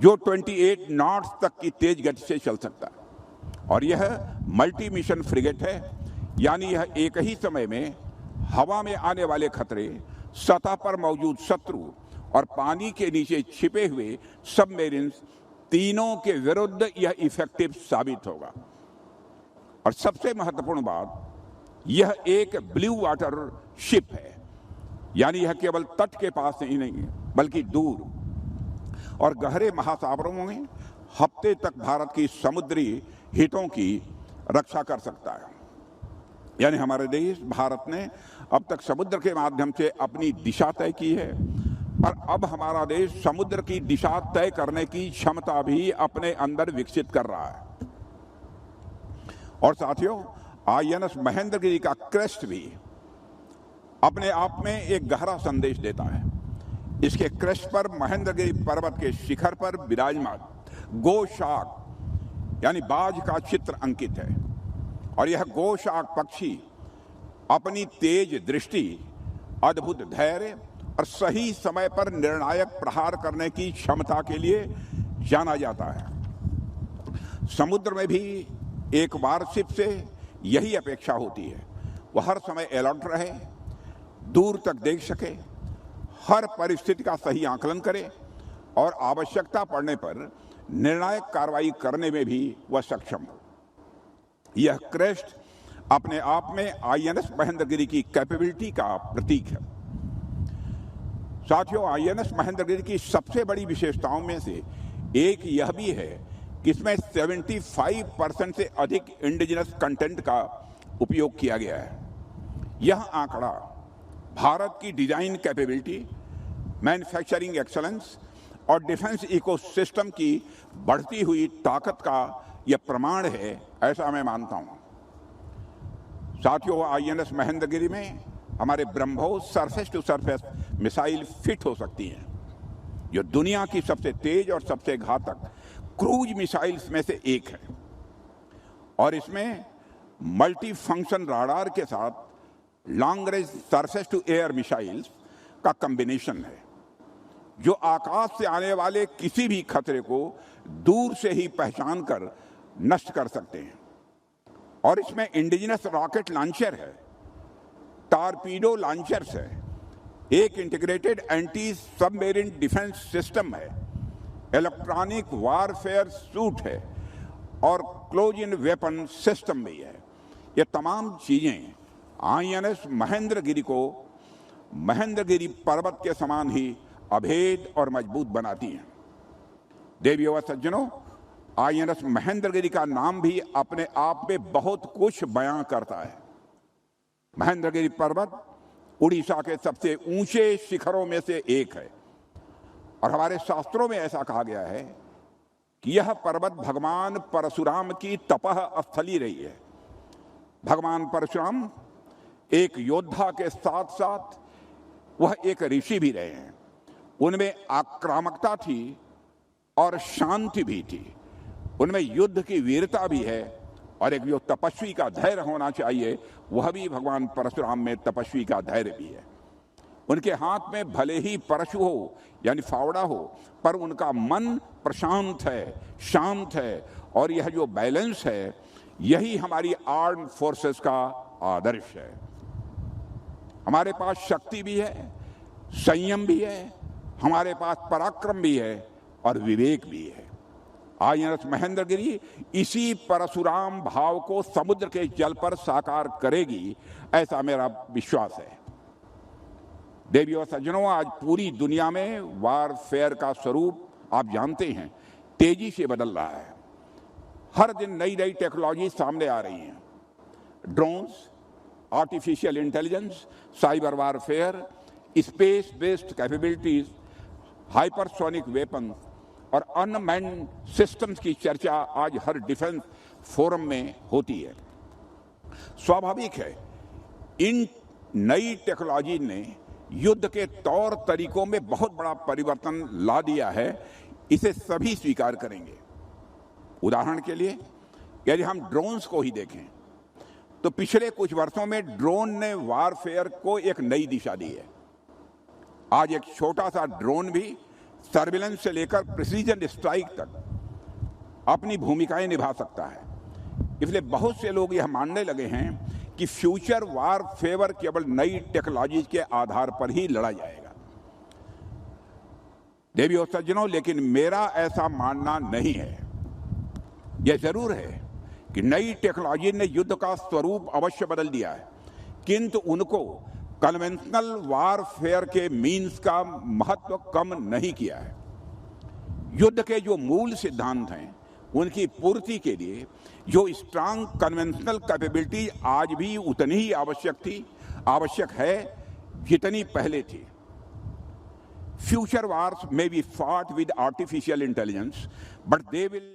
जो 28 नॉट्स तक की तेज गति से चल सकता है। और यह मल्टी मिशन फ्रिगेट है, यानी यह एक ही समय में हवा में आने वाले खतरे, सतह पर मौजूद शत्रु और पानी के नीचे छिपे हुए सबमरीन्स तीनों के विरुद्ध यह इफेक्टिव साबित होगा। और सबसे महत्वपूर्ण बात, यह एक ब्लू वाटर शिप है, यानी यह केवल तट के पास ही नहीं है बल्कि दूर और गहरे महासागरों में हफ्ते तक भारत की समुद्री हितों की रक्षा कर सकता है। यानी हमारे देश भारत ने अब तक समुद्र के माध्यम से अपनी दिशा तय की है, पर अब हमारा देश समुद्र की दिशा तय करने की क्षमता भी अपने अंदर विकसित कर रहा है। और साथियों, INS महेंद्रगिरी का क्रेस्ट भी अपने आप में एक गहरा संदेश देता है। इसके क्रेस्ट पर महेंद्रगिरी पर्वत के शिखर पर विराजमान गोशार्क यानी बाज का चित्र अंकित है। और यह गोशार्क पक्षी अपनी तेज दृष्टि, अद्भुत धैर्य और सही समय पर निर्णायक प्रहार करने की क्षमता के लिए जाना जाता है। समुद्र में भी एक वारशिप से यही अपेक्षा होती है, वह हर समय अलर्ट रहे, दूर तक देख सके, हर परिस्थिति का सही आकलन करे और आवश्यकता पड़ने पर निर्णायक कार्रवाई करने में भी वह सक्षम हो। यह क्रेस्ट अपने आप में INS महेंद्रगिरी की कैपेबिलिटी का प्रतीक है। साथियों, INS महेंद्रगिरी की सबसे बड़ी विशेषताओं में से एक यह भी है कि इसमें 75% से अधिक इंडिजिनस कंटेंट का उपयोग किया गया है। यह आंकड़ा भारत की डिजाइन कैपेबिलिटी, मैन्युफैक्चरिंग एक्सेलेंस और डिफेंस इकोसिस्टम की बढ़ती हुई ताकत का यह प्रमाण है, ऐसा मैं मानता हूं। साथियों, INS महेंद्रगिरी में हमारे BrahMos surface to surface missile fit हो सकती हैं, जो दुनिया की सबसे तेज और सबसे घातक क्रूज मिसाइल्स में से एक है। और इसमें मल्टी फंक्शन राडार के साथ long range surface to air missiles का कॉम्बिनेशन है, जो आकाश से आने वाले किसी भी खतरे को दूर से ही पहचान कर नष्ट कर सकते हैं। और इसमें इंडिजिनस रॉकेट लॉन्चर है, टॉरपीडो लॉन्चर्स है, एक integrated anti submarine defence system है, इलेक्ट्रॉनिक वारफेयर सूट है और क्लोज इन वेपन सिस्टम भी है। ये तमाम चीजें INS महेंद्रगिरी को महेंद्रगिरी पर्वत के समान ही अभेद और मजबूत बनाती हैं। देवियों व सज्जनों, INS महेंद्रगिरी का नाम भी अपने आप में बहुत कुछ बयां करता है। महेंद्रगिरी पर्वत उड़ीसा के सबसे ऊंचे शिखरों में से एक है और हमारे शास्त्रों में ऐसा कहा गया है कि यह पर्वत भगवान परशुराम की तपह स्थली रही है। भगवान परशुराम एक योद्धा के साथ साथ वह एक ऋषि भी रहे हैं। उनमें आक्रामकता थी और शांति भी थी, उनमें युद्ध की वीरता भी है और एक जो तपस्वी का धैर्य होना चाहिए वह भी भगवान परशुराम में तपस्वी का धैर्य भी है। उनके हाथ में भले ही परशु हो यानी फावड़ा हो, पर उनका मन प्रशांत है, शांत है। और यह जो बैलेंस है, यही हमारी आर्म्ड फोर्सेस का आदर्श है। हमारे पास शक्ति भी है, संयम भी है, हमारे पास पराक्रम भी है और विवेक भी है। INS महेंद्रगिरी इसी परशुराम भाव को समुद्र के जल पर साकार करेगी, ऐसा मेरा विश्वास है। देवियों और सज्जनों, आज पूरी दुनिया में वारफेयर का स्वरूप आप जानते हैं तेजी से बदल रहा है। हर दिन नई नई टेक्नोलॉजी सामने आ रही हैं। Drones, artificial intelligence, cyber warfare, space based capabilities, hypersonic weapon और अनमैन्ड सिस्टम्स की चर्चा आज हर डिफेंस फोरम में होती है। स्वाभाविक है, इन नई टेक्नोलॉजी ने युद्ध के तौर तरीकों में बहुत बड़ा परिवर्तन ला दिया है, इसे सभी स्वीकार करेंगे। उदाहरण के लिए यदि हम ड्रोन्स को ही देखें तो पिछले कुछ वर्षों में ड्रोन ने वारफेयर को एक नई दिशा दी है। आज एक छोटा सा ड्रोन भी सर्विलेंस से लेकर प्रिसीजन स्ट्राइक तक अपनी भूमिकाएं निभा सकता है। इसलिए बहुत से लोग यह मानने लगे हैं कि फ्यूचर वार फेवर केवल नई टेक्नोलॉजी के आधार पर ही लड़ा जाएगा। देवी और सज्जनों, लेकिन मेरा ऐसा मानना नहीं है। यह जरूर है कि नई टेक्नोलॉजी ने युद्ध का स्वरूप अवश्य बदल दिया है, किंतु उनको कन्वेंशनल वारफेयर के मीन्स का महत्व कम नहीं किया है। युद्ध के जो मूल सिद्धांत हैं, उनकी पूर्ति के लिए जो स्ट्रांग कन्वेंशनल कैपेबिलिटी आज भी उतनी ही आवश्यक है जितनी पहले थी। Future wars may be fought with artificial intelligence, but they will